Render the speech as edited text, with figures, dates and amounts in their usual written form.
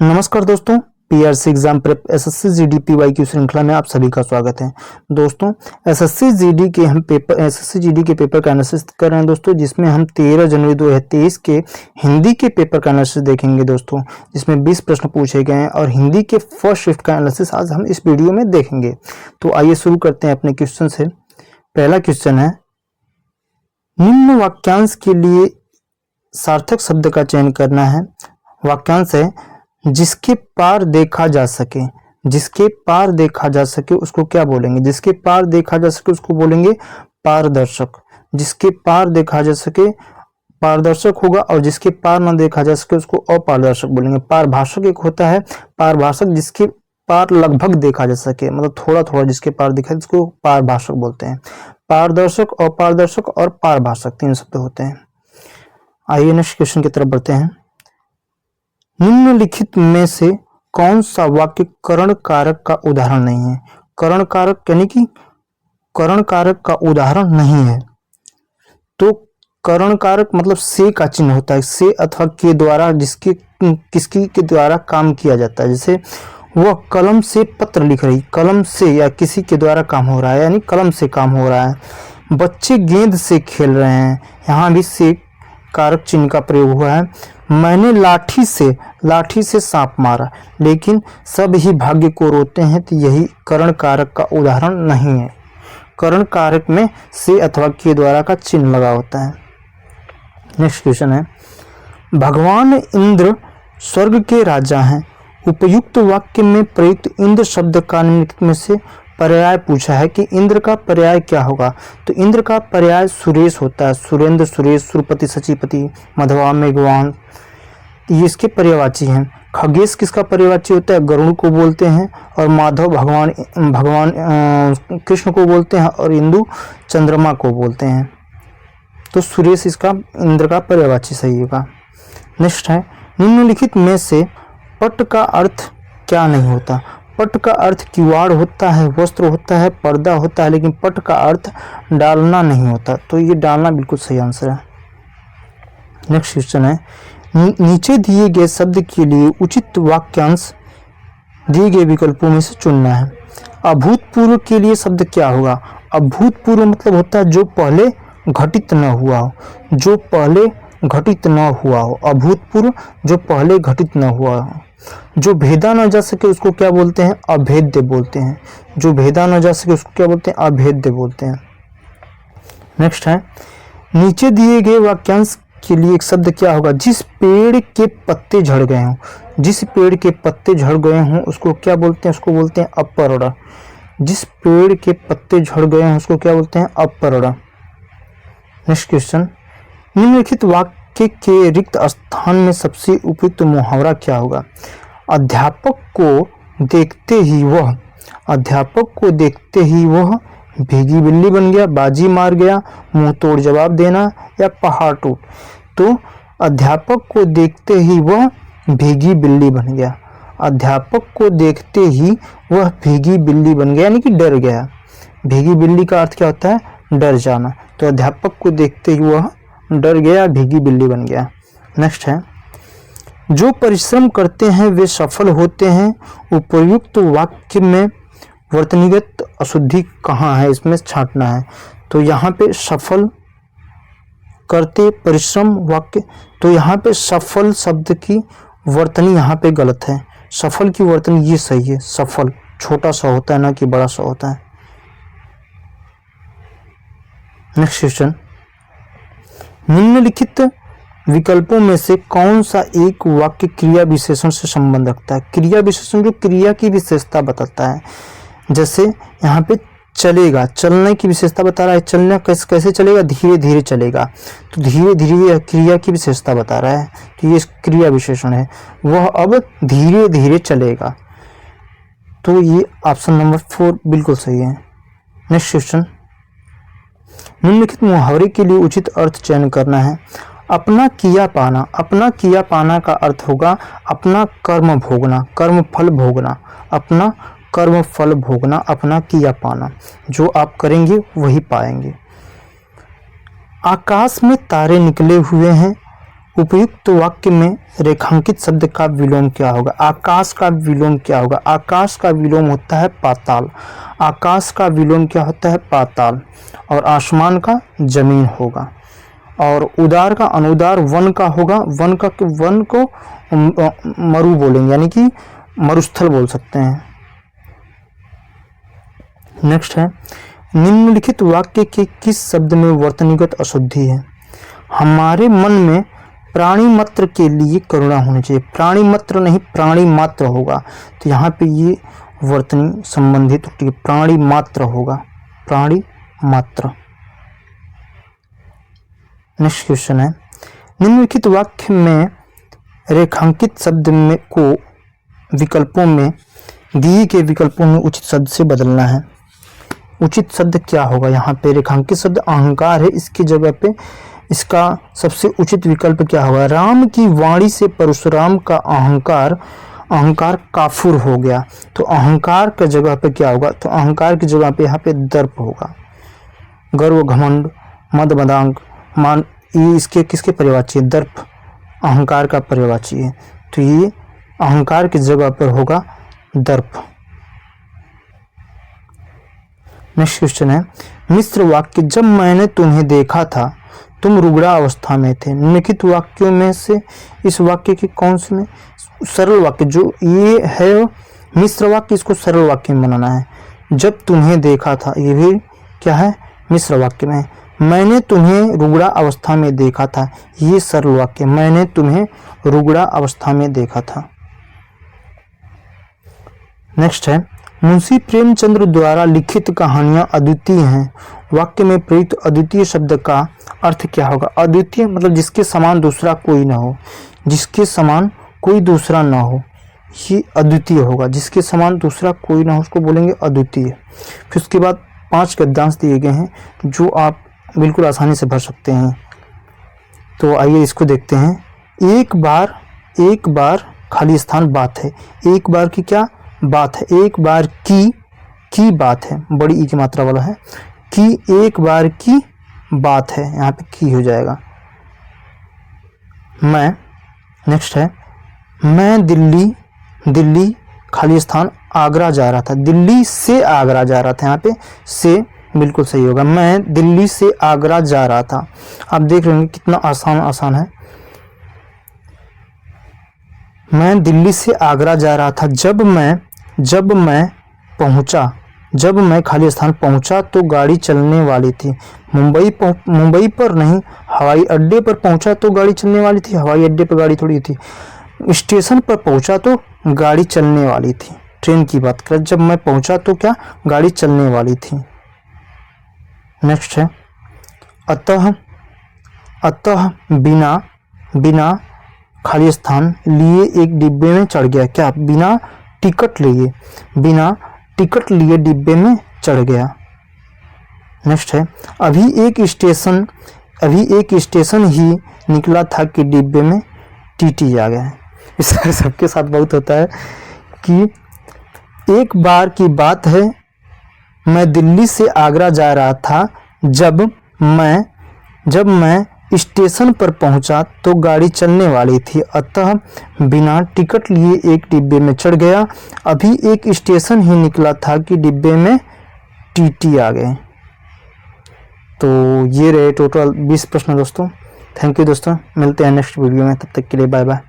नमस्कार दोस्तों, PRC exam prep SSC GD PY की श्रृंखला में आप सभी का स्वागत है। दोस्तों, एसएससी जीडी के पेपर का एनालिसिस कर रहे हैं दोस्तों, जिसमें हम 13 जनवरी 2023 के हिंदी के पेपर का एनालिसिस देखेंगे दोस्तों, जिसमें 20 प्रश्न पूछे गए हैं और हिंदी के फर्स्ट शिफ्ट का एनालिसिस आज हम इस वीडियो में देखेंगे। तो आइए शुरू करते हैं अपने क्वेश्चन से। पहला क्वेश्चन है, निम्न वाक्यांश के लिए सार्थक शब्द का चयन करना है। वाक्यांश है, जिसके पार देखा जा सके। जिसके पार देखा जा सके उसको क्या बोलेंगे? जिसके पार देखा जा सके उसको बोलेंगे पारदर्शक। जिसके पार देखा जा सके पारदर्शक होगा, और जिसके पार न देखा जा सके उसको अपारदर्शक बोलेंगे। पारभाषक एक होता है, पारभाषक जिसके पार लगभग देखा जा सके, मतलब थोड़ा थोड़ा जिसके पार दिखाए उसको पारभाषक बोलते हैं। पारदर्शक, अपारदर्शक और पारभाषक 3 शब्द होते हैं। आइए नेक्स्ट क्वेश्चन की तरफ बढ़ते हैं। निम्नलिखित में से कौन सा वाक्य करण कारक का उदाहरण नहीं है? करण कारक यानी कि करण कारक का उदाहरण नहीं है। तो करण कारक मतलब से का चिन्ह होता है, से अथवा के द्वारा किसकी के द्वारा काम किया जाता है। जैसे वह कलम से पत्र लिख रही, कलम से या किसी के द्वारा काम हो रहा है, यानी कलम से काम हो रहा है। बच्चे गेंद से खेल रहे हैं, यहाँ भी से कारक चिन्ह का प्रयोग हुआ है। मैंने लाठी से सांप मारा, लेकिन सब ही भाग्य को रोते हैं, तो यही करण कारक का उदाहरण नहीं है। करण कारक में से अथवा के द्वारा का चिन्ह लगा होता है। नेक्स्ट क्वेश्चन है, भगवान इंद्र स्वर्ग के राजा हैं। उपयुक्त वाक्य में प्रयुक्त इंद्र शब्द का निम्नलिखित में से पर्याय पूछा है कि इंद्र का पर्याय क्या होगा। तो इंद्र का पर्याय सुरेश होता है। सुरेंद्र, सुरेश, सुरपति, सचिपति, मधवा, मेघवान, ये इसके पर्यायवाची हैं। खगेश किसका पर्यायवाची होता है? गरुड़ को बोलते हैं। और माधव भगवान कृष्ण को बोलते हैं, और इंदु चंद्रमा को बोलते हैं। तो सुरेश इसका इंद्र का पर्यायवाची सही होगा। नेक्स्ट है, निम्नलिखित में से पट का अर्थ क्या नहीं होता? पट का अर्थ किवाड़ होता है, वस्त्र होता है, पर्दा होता है, लेकिन पट का अर्थ डालना नहीं होता। तो ये डालना बिल्कुल सही आंसर है। नेक्स्ट क्वेश्चन है, नीचे दिए गए शब्द के लिए उचित वाक्यांश दिए गए विकल्पों में से चुनना है। अभूतपूर्व के लिए शब्द क्या होगा? अभूतपूर्व मतलब होता है जो पहले घटित न हुआ हो, जो पहले घटित न हुआ हो। अभूतपूर्व जो पहले घटित न हुआ हो। जो भेदा न जा सके उसको क्या बोलते हैं? अभेद्य बोलते हैं। जो भेदा न जा सके उसको क्या बोलते हैं? अभेद्य बोलते हैं। नेक्स्ट है, नीचे दिए गए वाक्यांश के लिए एक शब्द क्या होगा? जिस पेड़ के पत्ते झड़ गए हों। जिस पेड़ के पत्ते झड़ गए हों उसको क्या बोलते हैं? उसको बोलते हैं अपर्ण। जिस पेड़ के पत्ते झड़ गए हों उसको क्या बोलते हैं? अपर्ण। नेक्स्ट क्वेश्चन, निम्नलिखित वाक्य के रिक्त स्थान में सबसे उपयुक्त मुहावरा क्या होगा? अध्यापक को देखते ही वह भीगी बिल्ली बन गया, बाजी मार गया, मुंह तोड़ जवाब देना, या पहाड़ टूट। तो अध्यापक को देखते ही वह भीगी बिल्ली बन गया। अध्यापक को देखते ही वह भीगी बिल्ली बन गया, यानी कि डर गया। भीगी बिल्ली का अर्थ क्या होता है? डर जाना। तो अध्यापक को देखते ही वह डर गया, भीगी बिल्ली बन गया। नेक्स्ट है, जो परिश्रम करते हैं वे सफल होते हैं। उपयुक्त वाक्य में वर्तनीगत अशुद्धि कहाँ है? इसमें छांटना है। तो यहाँ पे सफल करते परिश्रम वाक्य, तो यहाँ पे सफल शब्द की वर्तनी यहाँ पे गलत है। सफल की वर्तनी ये सही है। सफल छोटा सा होता है, ना कि बड़ा सा होता है। नेक्स्ट क्वेश्चन, निम्नलिखित विकल्पों में से कौन सा एक वाक्य क्रिया विशेषण से संबंध रखता है? क्रिया विशेषण जो क्रिया की विशेषता बताता है। जैसे यहाँ पे चलेगा, चलने की विशेषता बता रहा है। चलना कैसे चलेगा? धीरे धीरे चलेगा। तो धीरे धीरे क्रिया की विशेषता बता रहा है, तो ये क्रिया विशेषण है। वह अब धीरे धीरे चलेगा। तो ये ऑप्शन नंबर 4 बिल्कुल सही है। नेक्स्ट क्वेश्चन, निम्नलिखित मुहावरे के लिए उचित अर्थ चयन करना है। अपना किया पाना। अपना किया पाना का अर्थ होगा अपना कर्म भोगना, कर्म फल भोगना। अपना कर्म फल भोगना, अपना किया पाना। जो आप करेंगे वही पाएंगे। आकाश में तारे निकले हुए हैं, उपयुक्त वाक्य में रेखांकित शब्द का विलोम क्या होगा? आकाश का विलोम क्या होगा? आकाश का विलोम होता है पाताल। आकाश का विलोम क्या होता है? पाताल। और आसमान का जमीन होगा। और उदार का अनुदार वन का होगा। वन को मरु बोलेंगे, यानी कि मरुस्थल बोल सकते हैं। नेक्स्ट है, निम्नलिखित वाक्य के किस शब्द में वर्तनीगत अशुद्धि है? हमारे मन में प्राणी मात्र के लिए करुणा होनी चाहिए। प्राणी मात्र नहीं, प्राणी मात्र होगा। तो यहाँ पे ये वर्तनी संबंधी त्रुटि प्राणी मात्र होगा, प्राणी मात्र। नेक्स्ट क्वेश्चन है, निम्नलिखित वाक्य में रेखांकित शब्द में को विकल्पों में दिए गए विकल्पों में उचित शब्द से बदलना है। उचित शब्द क्या होगा? यहाँ पे रेखांकित शब्द अहंकार है, इसकी जगह पे इसका सबसे उचित विकल्प क्या होगा? राम की वाणी से परशुराम का अहंकार काफुर हो गया। तो अहंकार की जगह पे क्या होगा? तो अहंकार की जगह पे यहाँ पे दर्प होगा। गर्व, घमंड, मद, मदांग, मान, ये इसके किसके पर्यायवाची है? दर्प अहंकार का पर्यायवाची है। तो ये अहंकार की जगह पर होगा दर्प। नेक्स्ट क्वेश्चन है, मिश्र वाक्य जब मैंने तुम्हें देखा था तुम रुग्णा अवस्था में थे। निम्नलिखित वाक्यों में से इस वाक्य के कौन से में सरल वाक्य, जो ये है मिश्र वाक्य, इसको सरल वाक्य में बनाना है। जब तुम्हें देखा था, ये भी क्या है? मिश्र वाक्य में। मैंने तुम्हें रुग्णा अवस्था में देखा था, ये सरल वाक्य। मैंने तुम्हें रुग्णा अवस्था में देखा था। नेक्स्ट है, मुंशी प्रेमचंद्र द्वारा लिखित कहानियां अद्वितीय हैं। वाक्य में प्रयुक्त अद्वितीय शब्द का अर्थ क्या होगा? अद्वितीय मतलब जिसके समान दूसरा कोई ना हो, जिसके समान कोई दूसरा ना हो, ये अद्वितीय होगा। जिसके समान दूसरा कोई ना हो उसको बोलेंगे अद्वितीय। फिर उसके बाद 5 गद्यांश दिए गए हैं जो आप बिल्कुल आसानी से भर सकते हैं। तो आइए इसको देखते हैं। एक बार खाली स्थान बात है। एक बार की क्या बात है? एक बार की बात है, बड़ी ई की मात्रा वाला है कि एक बार की बात है, यहाँ पे की हो जाएगा। मैं, नेक्स्ट है, मैं दिल्ली खाली स्थान आगरा जा रहा था। दिल्ली से आगरा जा रहा था, यहाँ पे से बिल्कुल सही होगा। मैं दिल्ली से आगरा जा रहा था। आप देख रहे होंगे कितना आसान है। मैं दिल्ली से आगरा जा रहा था। जब मैं खाली स्थान पहुंचा तो गाड़ी चलने वाली थी। मुंबई पर नहीं, हवाई अड्डे पर पहुंचा तो गाड़ी चलने वाली थी। हवाई अड्डे पर गाड़ी थोड़ी थी। स्टेशन पर पहुंचा तो गाड़ी चलने वाली थी। ट्रेन की बात करें, जब मैं पहुंचा तो क्या गाड़ी चलने वाली थी। नेक्स्ट है, अतः बिना खाली स्थान लिए एक डिब्बे में चढ़ गया। क्या? बिना टिकट लिए डिब्बे में चढ़ गया। नेक्स्ट है, अभी एक स्टेशन ही निकला था कि डिब्बे में टीटी आ गया। इस सबके साथ बहुत होता है कि एक बार की बात है, मैं दिल्ली से आगरा जा रहा था। जब मैं स्टेशन पर पहुंचा तो गाड़ी चलने वाली थी। अतः बिना टिकट लिए एक डिब्बे में चढ़ गया। अभी एक स्टेशन ही निकला था कि डिब्बे में टीटी आ गए। तो ये रहे टोटल 20 प्रश्न दोस्तों। थैंक यू दोस्तों, मिलते हैं नेक्स्ट वीडियो में, तब तक के लिए बाय बाय।